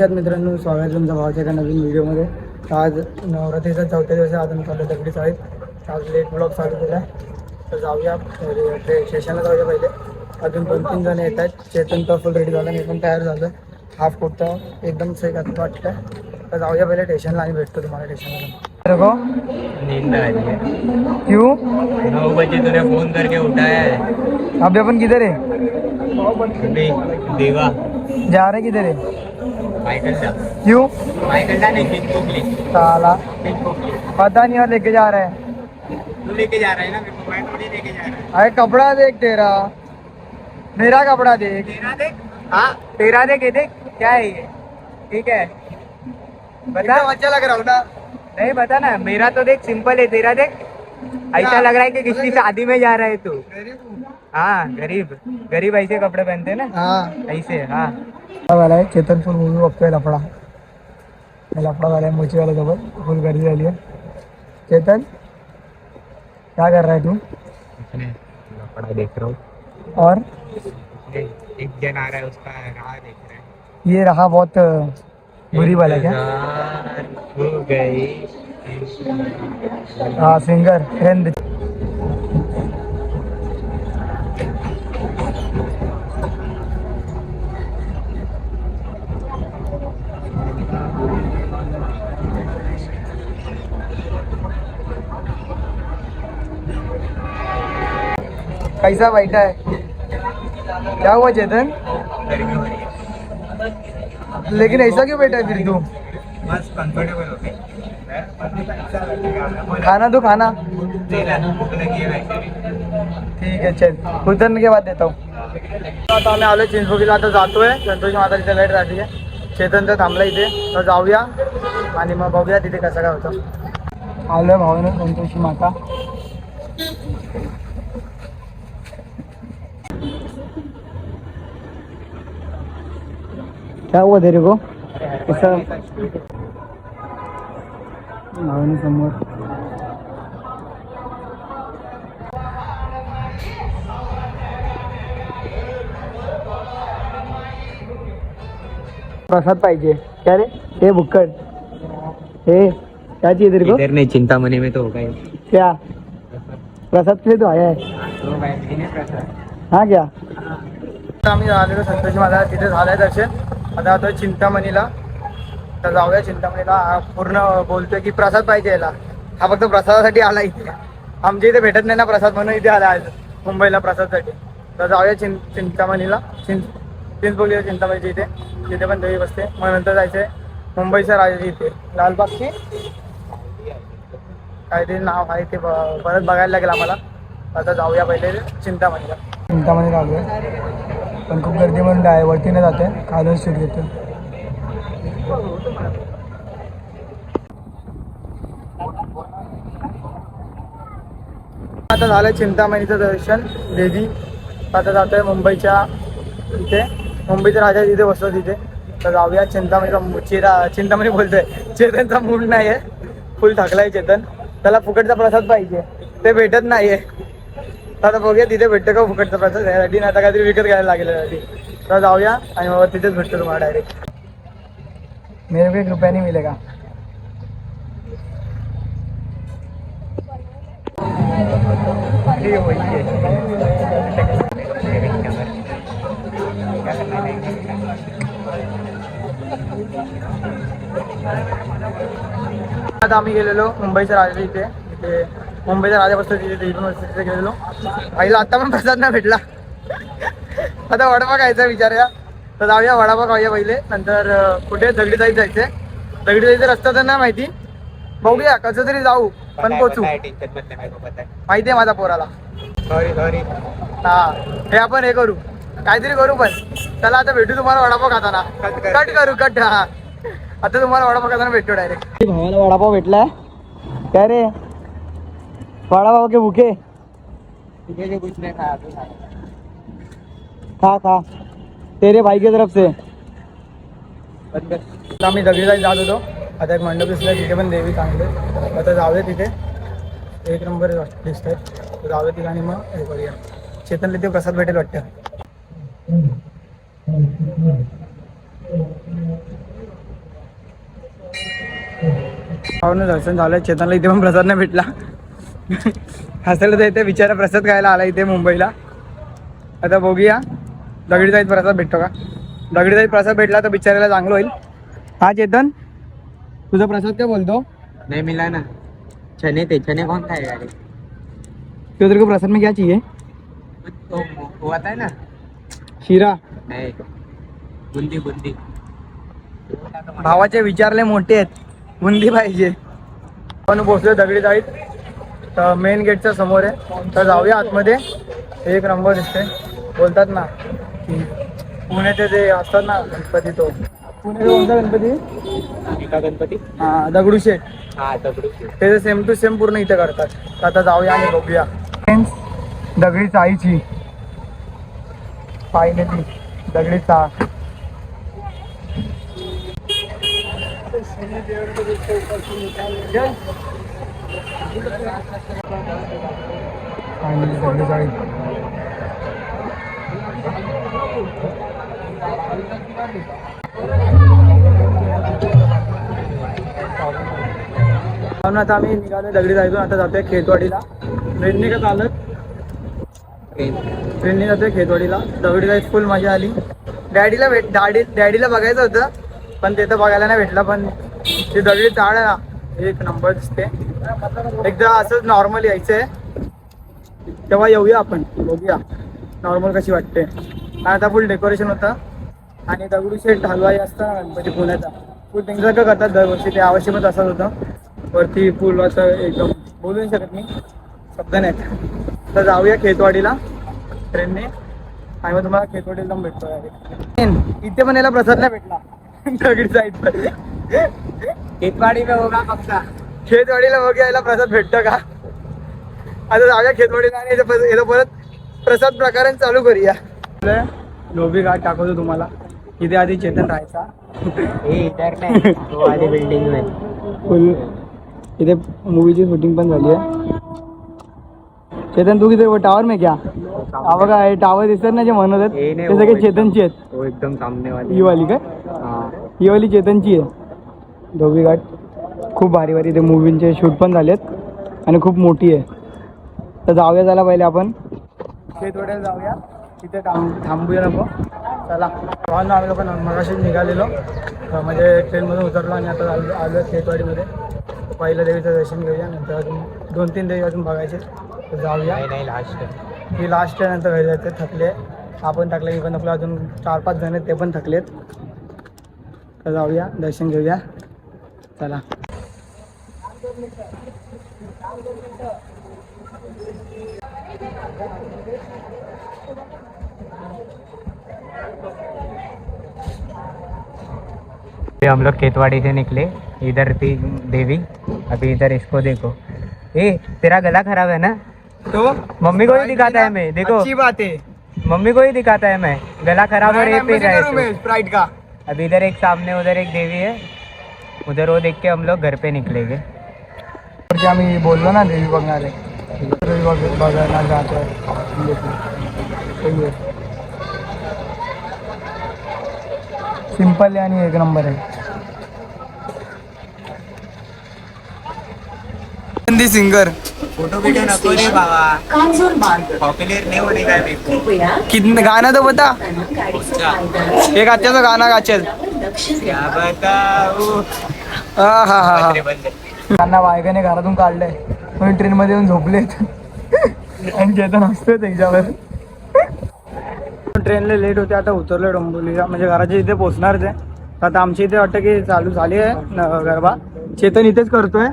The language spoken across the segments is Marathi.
मित्रांनो, स्वागत आहे तुमच्या भावाच्या एका नवीन व्हिडिओमध्ये. आज नवरात्रीचा चौथ्या दिवस अजून चालू दगडी चाळीत. आज लेट ब्लॉग चालू केला आहे. तर जाऊया स्टेशनला जाऊया पहिले. अजून 2-3 जण येत आहेत. चेतन तर फुल रेडी झाला, मी पण तयार झालं. हाफ कुर्ता एकदम सही आता वाटलं. तर जाऊया पहिले स्टेशनला आणि भेटतो तुम्हाला स्टेशनला. देखो नींद आ रही है। क्यों? 9 बजे तूने फोन करके उठाया है। अभी अपन किधर है? अभी देवा जा रहे किधर है? माइकल क्यों? नहीं पिंकोकली साला पिंकोकली। पता नहीं, और लेके जा रहे हैं. तू लेके जा रहा है ना, मेरे को मैं थोड़ी लेके जा रहा है। अरे कपड़ा देख तेरा, मेरा कपड़ा देख. तेरा देख, हाँ तेरा देख, ये देख क्या है ये, ठीक है बता। अच्छा लग रहा हूँ ना? नहीं बता ना, मेरा तो देख सिंपल है, तेरा देख ऐसा लग रहा है कि किसी शादी में जा रहा है तू। हाँ गरीब गरीब ऐसे कपड़े पहनते हैं ना, हाँ ऐसे। हाँ वाला है चेतन फुल मूवी बघतोय. लफड़ा वाला है मोची वाला सोबत फुल गर्दी झाली आहे. चेतन क्या कर रहा है तू? कपड़ा देख रहा हूँ और एक जन आ रहा है, उसका राह देख रहा है। ये रहा बहुत बुरी वाला क्या? हो गई। हाँ सिंगर ट्रेंड. कैसा बैठा है? क्या हुआ चेतन? गर्मी हो रही है, लेकिन ऐसा क्यों बैठा है फिर तू? बस कंफर्टेबल हो गई। खाना तो खाना. भूख लगी है वैसे भी। ठीक आहे चल, उतरने के बाद देता हूँ. आता आम्ही आलो चिंचपोकीला. आता जातोय संतोषी माताजीच्या लाईट राहते. चेतन तर थांबला इथे, तर जाऊया आणि मग बघूया तिथे कसं काय होतं. आलोय भावानं संतोषी माता. क्या हुआ तेरे को? ऐसा भावानी समोर प्रसाद पाहिजे. क्या रे? हे भुक्कड. हे क्या चाहिए तेरे को? इधर नहीं, चिंतामणि में तो होगा ही। क्या प्रसाद के लिए तो आया है? हाँ क्या? आम्ही आलेलो संतोषी माता, तिथे झालंय दर्शन. आता आता चिंतामणीला. तर जाऊया चिंतामणीला. हा पूर्ण बोलतोय की प्रसाद पाहिजे याला. हा फक्त प्रसादासाठी आला इथे. आमच्या इथे भेटत नाही ना प्रसाद, म्हणून इथे आला आज मुंबईला प्रसादसाठी. तर जाऊया चिंतामणीला. चिंचपोकलीला चिंतामणीच्या इथे. तिथे पण देवी बसते. मग नंतर जायचंय मुंबईच्या राजा इथे लालबागची काहीतरी नाव आहे ते परत बघायला लागेल आम्हाला. आता जाऊया पहिले चिंतामणीला. चिंतामणीला आलोय, पण खूप गर्दी म्हणून वरतीने जाते, खालून सीट घेतो. आता झालं चिंतामणीचं दर्शन देवी. आता जातोय मुंबईच्या इथे. मुंबईच्या राजा तिथे बसतो तिथे. तर जाऊया चिंतामणीचा चिंतामणी बोलतोय. चेतनचा मूड नाही आहे, फुल थकलाय चेतन. त्याला फुकटचा प्रसाद पाहिजे, ते भेटत नाहीये. आता बघूया तिथे भेटतं का फुकटचा प्रसाद. यासाठी आता काहीतरी विकत घ्यायला लागेल यासाठी. तर जाऊया आणि मग तिथेच भेटतो तुम्हाला डायरेक्ट. मेरे को 1 रुपया नहीं मिलेगा. आता आम्ही गेलेलो मुंबईच्या राजा इथे. मुंबईचा राजा बसतो तिथे तिथे गेलेलो. आईला आता पण प्रसाद नाही भेटला. आता वडापाव खायचा विचार आहे. तर जाऊया वडापाव खाऊया पहिले. नंतर कुठे दगडी जायचं जायचंय. दगडी जायचं रस्ता तर नाही माहिती, बघूया कसं तरी जाऊ पण पोचू. माहिती आहे माझा पोराला. सॉरी हा हे आपण हे करू, काहीतरी करू. पण चला आता भेटू तुम्हाला वडापाव खाताना. कट करू कट. हा आता तुम्हाला वडापाव खाताना भेटतो डायरेक्ट. भावाला वडापाव भेटलाय. काय रे वडापाव के भुके? कुछ नहीं खाया तो खा खा तेरे भाई की तरफ से. आम्ही दगडीला जात होतो. आता एक मंडप दिसला, तिथे पण देवी चांगले. आता जाऊया तिथे, 1 नंबर दिसत आहेत. जाऊया तिथे आणि मग हे करूया. चेतनला ते प्रसाद भेटेल वाटतं. पाहुणे दर्शन झालं. चेतनला इथे पण प्रसाद नाही भेटला. हसायला तर इथे बिचारा प्रसाद खायला आला इथे मुंबईला. आता बघूया दगडी जाईत प्रसाद भेटतो का. दगडी जाईत प्रसाद भेटला तर बिचारायला चांगलं होईल. हा चेतन, तुझा प्रसाद काय बोलतो? नहीं मिला ना. चने थे, चने कौन खाएगा रे? तो तेरे को प्रसाद में क्या चाहिए? तो वो आता है ना. शिरा. नहीं, बुंदी बुंदी. भावाचे विचारले मोठे आहेत, बुंदी पाहिजे. आपण पोहोचलो दगडी जाईत. तर मेन गेटच्या समोर आहे. तर जाऊया आतमध्ये. एक नंबर दिसते. बोलतात ना की पुण्याचे जे असतात ना गणपती, तो पुण्याचा कोणता गणपती? एका गणपती. हा, दगडूशेठ. हा दगडूशेठ. ते सेम टू सेम पूर्ण इथे करतात. तर आता जाऊया आणि बघूया. दगडी चाळीची फायनली दगडी चाळ. फायनली दगडी चाळी. आता आम्ही निघालो दगडी जायचो. आता जातोय खेतवाडीला. ट्रेनने का चालत? ट्रेनने जातोय खेतवाडीला. दगडी जायची फुल मजा आली. डॅडीला बघायचं होतं पण ते तर बघायला नाही भेटलं. पण ती दगडी चाळ आहे ना, एक नंबर दिसते. एकदा असंच नॉर्मल यायचं आहे तेव्हा येऊया आपण, बघूया नॉर्मल कशी वाटते. आता फुल डेकोरेशन होतं. आणि दगडूशेठ हलवाई असतं गणपती पुण्याचा, फुल त्यांच्यासारखं करतात दरवर्षी. ते आवश्यकच असत होतं. वरती फुल असं एकदम बोलू नाही शकत मी, शब्द नाहीत. तर जाऊया खेतवाडीला ट्रेनने आणि मग तुम्हाला खेतवाडीला जाऊन भेटतो. इथे पण याला प्रसाद नाही भेटला. दगडी जायचं खेतवाडी में होगा पक्का. खेतवाडीला बघ यायला प्रसाद भेटतं का. आता जाऊया खेतवाडीला आणि याला परत प्रसाद प्रकाराने चालू करूया. लोभी घाट दाखवतो तुम्हाला. इथे आधी चेतन राहायचा. इधर नहीं, वो वाली बिल्डिंग में. फुल इथे मूवीची शूटिंग पण झाली आहे. चेतन तू किती टावर में क्या? हा बघा हे टावर दिसतात ना जे म्हणत आहेत ते सगळे चेतनची आहेत. वो एकदम सामने वाली. ही वाली काय? हाँ. ही वाली चेतनची आहे. धोबी घाट खूप भारी भारी ते मूवींचे शूट पण झालेत आणि खूप मोठी आहे. तर जाऊया झाला पहिले आपण खेतवाड्याला जाऊया. तिथे थांबूया नको. चला आम्ही लोक मगाशी निघालेलो म्हणजे ट्रेनमधून उतरलो आणि आता आलो खेतवाडीमध्ये. पहिलं देवीचं दर्शन घेऊया. नंतर अजून 2-3 देवी अजून बघायचे. तर जाऊया. नहीं लास्ट. ही लास्ट आहे. नंतर घरी जायचे. थकले आपण टाकले की पण आपलं अजून 4-5 जण आहेत ते पण थकलेत. तर जाऊया दर्शन घेऊया. चला. हम लोग खेतवाड़ी से निकले. इधर थी देवी. अभी इधर इसको देखो. ए तेरा गला खराब है ना, तो मम्मी को ही दिखाता है मैं. देखो अच्छी बात है. मम्मी को ही दिखाता है मैं. गला खराब और ये पे गए. स्प्राइट का. अभी इधर एक सामने उधर एक देवी है. उधर वो देख के हम लोग घर पे निकलेंगे. आम्ही बोललो ना देवी बघणार आहे. देवी बघायला जातो. सिंपल आहे आणि एक नंबर आहे. हिंदी सिंगर. फोटो वीडियो नको रे बाबा. पॉप्युलर नहीं होने का है. कितने गाना तो बता. एक अच्छा सा गाना गाचल. क्या बताऊ. हा हा हा. बंद. त्यांना बायकाने घरातून काढलंय पण ट्रेनमध्ये येऊन झोपलेत आणि चेतन असतोय त्याच्यावर. ट्रेनला लेट होते. आता उतरलो डोंबिवलीला म्हणजे घराच्या इथे पोहोचणारच आहे. आता आमच्या इथे वाटतं की चालू झाली आहे गरबा. चेतन इथेच करतोय.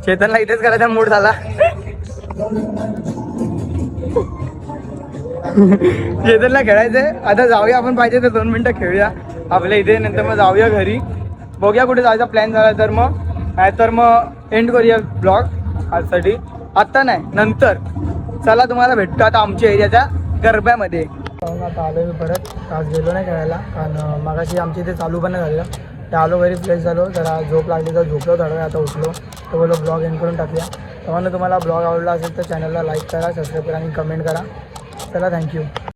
चेतनला इथेच करायचा मूड झाला. चेतनला खेळायचंय. आता जाऊया आपण पाहिजे तर 2 मिनिटं खेळूया आपल्या इथे. नंतर मग जाऊया घरी. बघूया कुठे जायचा प्लॅन झाला तर मग, नाहीतर मग एंड करूया ब्लॉग आजसाठी. आत्ता नाही नंतर. चला तुम्हाला भेटतो आता आमच्या एरियाच्या गरब्यामध्ये. आता आलो मी परत. आज गेलो नाही खेळायला कारण मगाशी आमच्या इथे चालू पण नाही झालेलं. ते आलो घरी फ्रेश झालो, जरा झोप लागली तर झोपलो थोडा वेळ, आता उठलो तर बोलो ब्लॉग एंड करून टाकूया. तुम्हाला तुम्हाला ब्लॉग आवडला असेल तर चॅनलला लाईक करा, सबस्क्राईब करा आणि कमेंट करा. चला थँक्यू.